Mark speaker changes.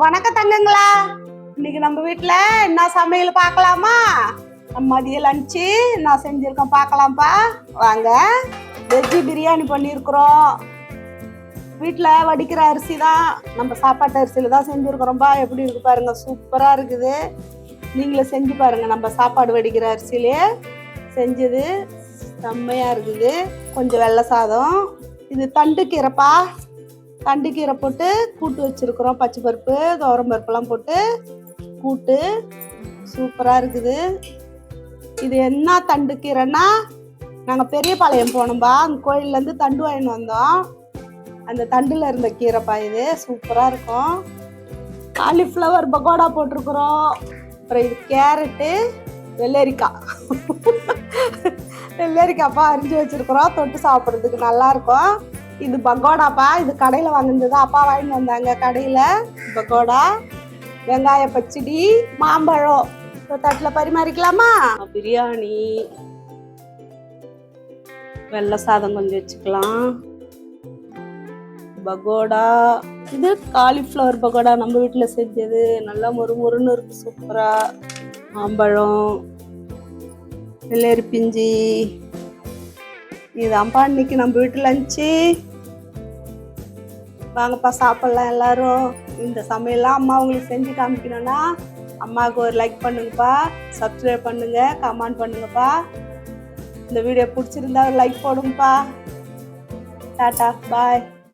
Speaker 1: வணக்கம் தங்கங்களா. இன்னைக்கு நம்ம வீட்டுல என்ன சமையல் பார்க்கலாமா? நம்ம மதிய லஞ்சு நான் செஞ்சிருக்கோம், பார்க்கலாம்ப்பா வாங்க. வெஜ்ஜி பிரியாணி பண்ணியிருக்கிறோம். வீட்டில் வடிக்கிற அரிசி தான், நம்ம சாப்பாட்டு அரிசியில் தான் செஞ்சுருக்கிறோம்ப்பா. எப்படி இருக்கு பாருங்க, சூப்பராக இருக்குது. நீங்களே செஞ்சு பாருங்க. நம்ம சாப்பாடு வடிக்கிற அரிசியிலே செஞ்சது செம்மையாக இருக்குது. கொஞ்சம் வெள்ளை சாதம். இது தண்டு கீரைப்பா. தண்டு கீரை போட்டு கூட்டு வச்சுருக்குறோம். பச்சை பருப்பு துவரம் பருப்புலாம் போட்டு கூட்டு சூப்பராக இருக்குது. இது என்ன தண்டு கீரைன்னா, நாங்கள் பெரியபாளையம் போனோம்பா. அந்த கோயிலேருந்து தண்டு வாங்கிட்டு வந்தோம். அந்த தண்டில் இருந்த கீரைப்பா. இது சூப்பராக இருக்கும். காலிஃப்ளவர் பக்கோடா போட்டிருக்குறோம். அப்புறம் இது கேரட்டு வெள்ளரிக்காய் வெள்ளரிக்காய்ப்பா அரிஞ்சு வச்சுருக்குறோம். தொட்டு சாப்பிட்றதுக்கு நல்லாயிருக்கும். இது பக்கோடாப்பா. இது கடையில் வாங்கினது, அப்பா வாங்கிட்டு வந்தாங்க கடையில். பக்கோடா, வெங்காய பச்சடி, மாம்பழம். தட்டில் பரிமாறிக்கலாமா? பிரியாணி, வெள்ளை சாதம் கொஞ்சம் வச்சுக்கலாம். பக்கோடா, இது காலிஃப்ளவர் பக்கோடா நம்ம வீட்டில் செஞ்சது. நல்லா மொறுமொறுன்னு இருக்கு, சூப்பராக. மாம்பழம், வெள்ளரி பிஞ்சி. இதான்ப்பா இன்னைக்கு நம்ம வீட்டு லஞ்சு. வாங்கப்பா சாப்பிட்லாம் எல்லாரும். இந்த சமையல்லாம் அம்மா உங்களுக்கு செஞ்சு காமிக்கணும்னா அம்மாவுக்கு ஒரு லைக் பண்ணுங்கப்பா, சப்ஸ்கிரைப் பண்ணுங்க, கமெண்ட் பண்ணுங்கப்பா. இந்த வீடியோ பிடிச்சிருந்தா ஒரு லைக் போடுங்கப்பா. டாட்டா, பாய்.